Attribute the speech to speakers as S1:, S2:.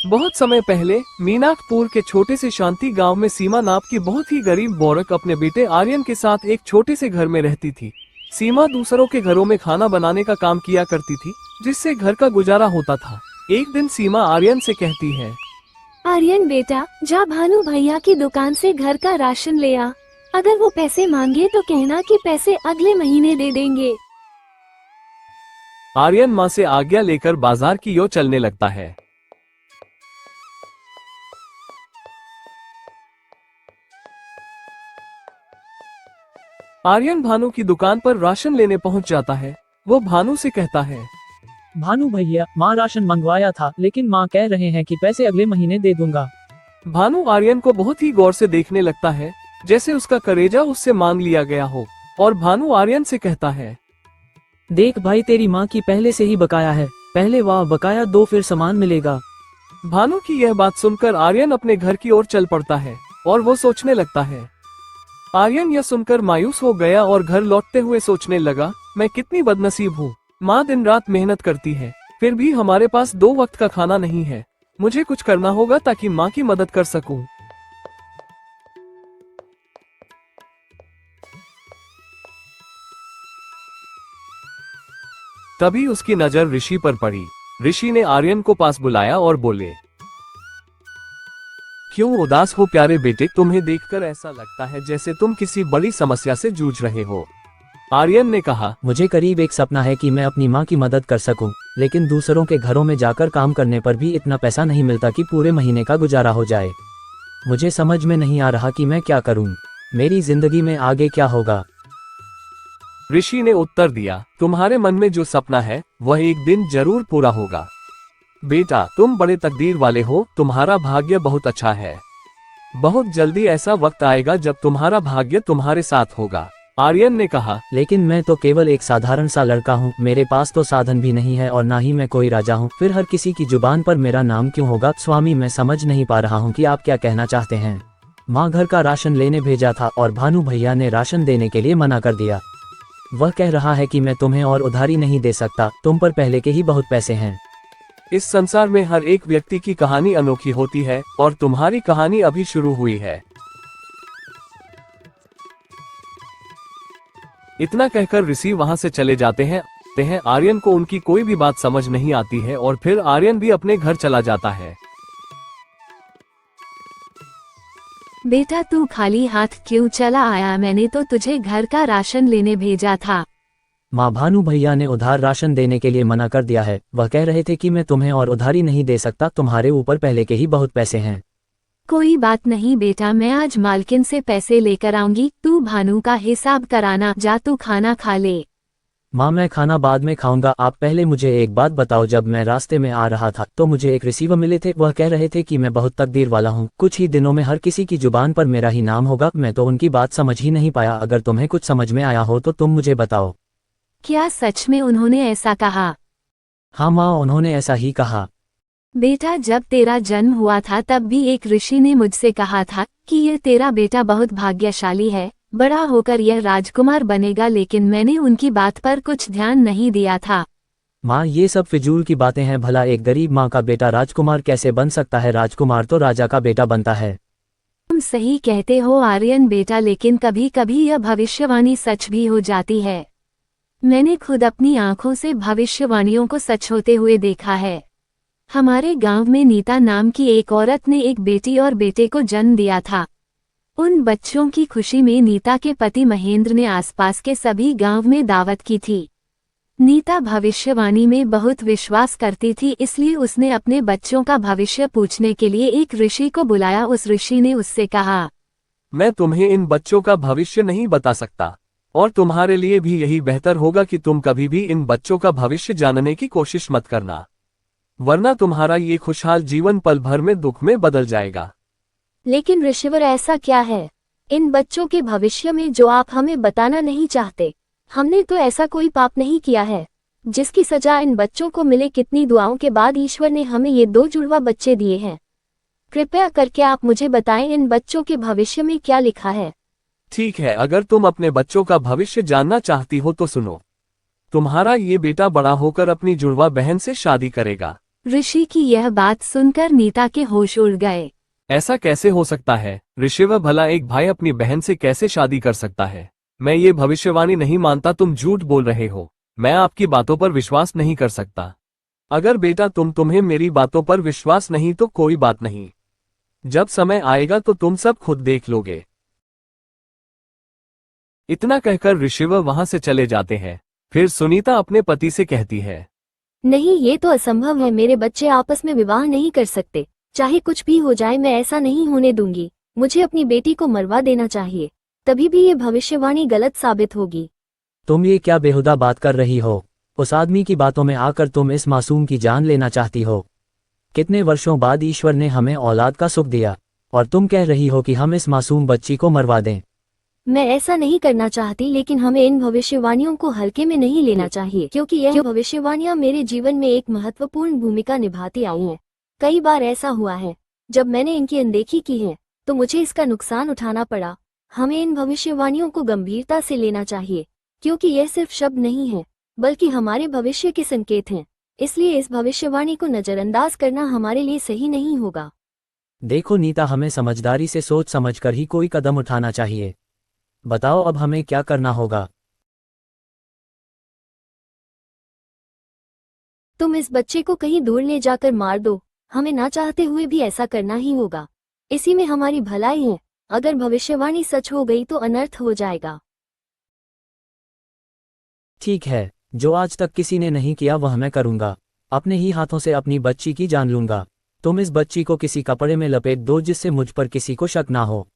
S1: बहुत समय पहले मीनापुर के छोटे से शांति गांव में सीमा नाम की बहुत ही गरीब औरत अपने बेटे आर्यन के साथ एक छोटे से घर में रहती थी। सीमा दूसरों के घरों में खाना बनाने का काम किया करती थी, जिससे घर का गुजारा होता था। एक दिन सीमा आर्यन से कहती है,
S2: आर्यन बेटा, जा भानु भैया की दुकान से घर का राशन ले आ। अगर वो पैसे मांगे तो कहना कि पैसे अगले महीने दे देंगे।
S1: आर्यन माँ से आज्ञा लेकर बाजार की ओर चलने लगता है। आर्यन भानु की दुकान पर राशन लेने पहुंच जाता है। वो भानु से कहता है,
S3: भानु भैया, माँ राशन मंगवाया था, लेकिन माँ कह रहे हैं कि पैसे अगले महीने दे दूंगा।
S1: भानु आर्यन को बहुत ही गौर से देखने लगता है, जैसे उसका कलेजा उससे मांग लिया गया हो। और भानु आर्यन से कहता है,
S3: देख भाई, तेरी माँ की पहले से ही बकाया है, पहले वह बकाया दो, फिर सामान मिलेगा।
S1: भानु की यह बात सुनकर आर्यन अपने घर की ओर चल पड़ता है और वो सोचने लगता है। आर्यन यह सुनकर मायूस हो गया और घर लौटते हुए सोचने लगा, मैं कितनी बदनसीब हूँ। माँ दिन रात मेहनत करती है, फिर भी हमारे पास 2 वक्त का खाना नहीं है। मुझे कुछ करना होगा ताकि माँ की मदद कर सकूं। तभी उसकी नजर ऋषि पर पड़ी। ऋषि ने आर्यन को पास बुलाया और बोले, क्यों उदास हो प्यारे बेटे? तुम्हें देखकर ऐसा लगता है जैसे तुम किसी बड़ी समस्या से जूझ रहे हो। आर्यन ने कहा,
S3: मुझे करीब एक सपना है कि मैं अपनी माँ की मदद कर सकूं, लेकिन दूसरों के घरों में जाकर काम करने पर भी इतना पैसा नहीं मिलता कि पूरे महीने का गुजारा हो जाए। मुझे समझ में नहीं आ रहा कि मैं क्या करूं। मेरी जिंदगी में आगे क्या होगा।
S1: ऋषि ने उत्तर दिया, तुम्हारे मन में जो सपना है वह एक दिन जरूर पूरा होगा। बेटा, तुम बड़े तकदीर वाले हो, तुम्हारा भाग्य बहुत अच्छा है। बहुत जल्दी ऐसा वक्त आएगा जब तुम्हारा भाग्य तुम्हारे साथ होगा। आर्यन ने कहा,
S3: लेकिन मैं तो केवल एक साधारण सा लड़का हूँ, मेरे पास तो साधन भी नहीं है और ना ही मैं कोई राजा हूँ, फिर हर किसी की जुबान पर मेरा नाम क्यों होगा? स्वामी, मैं समझ नहीं पा रहा हूँ कि आप क्या कहना चाहते हैं। माँ घर का राशन लेने भेजा था और भानु भैया ने राशन देने के लिए मना कर दिया। वह कह रहा है कि मैं तुम्हें और उधारी नहीं दे सकता, तुम पर पहले के ही बहुत पैसे हैं।
S1: इस संसार में हर एक व्यक्ति की कहानी अनोखी होती है और तुम्हारी कहानी अभी शुरू हुई है। इतना कहकर ऋषि वहां से चले जाते हैं। आर्यन को उनकी कोई भी बात समझ नहीं आती है और फिर आर्यन भी अपने घर चला जाता है।
S2: बेटा, तू खाली हाथ क्यों चला आया? मैंने तो तुझे घर का राशन लेने भेजा था।
S3: माँ, भानु भैया ने उधार राशन देने के लिए मना कर दिया है। वह कह रहे थे कि मैं तुम्हें और उधारी नहीं दे सकता, तुम्हारे ऊपर पहले के ही बहुत पैसे हैं।
S2: कोई बात नहीं बेटा, मैं आज मालकिन से पैसे लेकर आऊंगी, तू भानु का हिसाब कराना। जा, तू खाना खा ले।
S3: माँ, मैं खाना बाद में खाऊंगा, आप पहले मुझे एक बात बताओ। जब मैं रास्ते में आ रहा था तो मुझे एक रिसीवर मिले थे, वह कह रहे थे कि मैं बहुत तकदीर वाला हूँ, कुछ ही दिनों में हर किसी की जुबान पर मेरा ही नाम होगा। मैं तो उनकी बात समझ ही नहीं पाया। अगर तुम्हें कुछ समझ में आया हो तो तुम मुझे बताओ।
S2: क्या सच में उन्होंने ऐसा कहा?
S3: हाँ माँ, उन्होंने ऐसा ही कहा।
S2: बेटा, जब तेरा जन्म हुआ था तब भी एक ऋषि ने मुझसे कहा था कि यह तेरा बेटा बहुत भाग्यशाली है, बड़ा होकर यह राजकुमार बनेगा, लेकिन मैंने उनकी बात पर कुछ ध्यान नहीं दिया था।
S3: माँ, ये सब फिजूल की बातें हैं। भला एक गरीब माँ का बेटा राजकुमार कैसे बन सकता है? राजकुमार तो राजा का बेटा बनता है।
S2: तुम सही कहते हो आर्यन बेटा, लेकिन कभी कभी यह भविष्यवाणी सच भी हो जाती है। मैंने खुद अपनी आंखों से भविष्यवाणियों को सच होते हुए देखा है। हमारे गांव में नीता नाम की एक औरत ने एक बेटी और बेटे को जन्म दिया था। उन बच्चों की खुशी में नीता के पति महेंद्र ने आसपास के सभी गांव में दावत की थी। नीता भविष्यवाणी में बहुत विश्वास करती थी, इसलिए उसने अपने बच्चों का भविष्य पूछने के लिए एक ऋषि को बुलाया। उस ऋषि ने उससे कहा,
S1: मैं तुम्हें इन बच्चों का भविष्य नहीं बता सकता और तुम्हारे लिए भी यही बेहतर होगा कि तुम कभी भी इन बच्चों का भविष्य जानने की कोशिश मत करना, वरना तुम्हारा ये खुशहाल जीवन पल भर में दुख में बदल जाएगा।
S2: लेकिन ऋषिवर, ऐसा क्या है इन बच्चों के भविष्य में जो आप हमें बताना नहीं चाहते? हमने तो ऐसा कोई पाप नहीं किया है जिसकी सजा इन बच्चों को मिले। कितनी दुआओं के बाद ईश्वर ने हमें ये 2 जुड़वा बच्चे दिए हैं। कृपया करके आप मुझे बताएं, इन बच्चों के भविष्य में क्या लिखा है?
S1: ठीक है, अगर तुम अपने बच्चों का भविष्य जानना चाहती हो तो सुनो। तुम्हारा ये बेटा बड़ा होकर अपनी जुड़वा बहन से शादी करेगा।
S2: ऋषि की यह बात सुनकर नीता के होश उड़ गए।
S1: ऐसा कैसे हो सकता है ऋषिव, भला एक भाई अपनी बहन से कैसे शादी कर सकता है? मैं ये भविष्यवाणी नहीं मानता, तुम झूठ बोल रहे हो। मैं आपकी बातों पर विश्वास नहीं कर सकता। अगर बेटा तुम्हें मेरी बातों पर विश्वास नहीं तो कोई बात नहीं, जब समय आएगा तो तुम सब खुद देख लोगे। इतना कहकर ऋषिव वहां से चले जाते हैं। फिर सुनीता अपने पति से कहती है,
S4: नहीं, ये तो असंभव है। मेरे बच्चे आपस में विवाह नहीं कर सकते। चाहे कुछ भी हो जाए, मैं ऐसा नहीं होने दूंगी। मुझे अपनी बेटी को मरवा देना चाहिए, तभी भी ये भविष्यवाणी गलत साबित होगी।
S3: तुम ये क्या बेहुदा बात कर रही हो? उस आदमी की बातों में आकर तुम इस मासूम की जान लेना चाहती हो। कितने वर्षों बाद ईश्वर ने हमें औलाद का सुख दिया और तुम कह रही हो कि हम इस मासूम बच्ची को मरवा दें।
S4: मैं ऐसा नहीं करना चाहती, लेकिन हमें इन भविष्यवाणियों को हल्के में नहीं लेना चाहिए, क्योंकि यह भविष्यवाणियां मेरे जीवन में एक महत्वपूर्ण भूमिका निभाती आई हैं। कई बार ऐसा हुआ है, जब मैंने इनकी अनदेखी की है तो मुझे इसका नुकसान उठाना पड़ा। हमें इन भविष्यवाणियों को गंभीरता से लेना चाहिए, क्योंकि यह सिर्फ शब्द नहीं है, बल्कि हमारे भविष्य के संकेत हैं। इसलिए इस भविष्यवाणी को नजरअंदाज करना हमारे लिए सही नहीं होगा।
S3: देखो नीता, हमें समझदारी से सोच समझकर ही कोई कदम उठाना चाहिए। बताओ अब हमें क्या करना होगा?
S4: तुम इस बच्चे को कहीं दूर ले जाकर मार दो। हमें ना चाहते हुए भी ऐसा करना ही होगा। इसी में हमारी भलाई है। अगर भविष्यवाणी सच हो गई तो अनर्थ हो जाएगा।
S3: ठीक है, जो आज तक किसी ने नहीं किया वह मैं करूंगा। अपने ही हाथों से अपनी बच्ची की जान लूंगा। तुम इस बच्ची को किसी कपड़े में लपेट दो जिससे मुझ पर किसी को शक ना हो।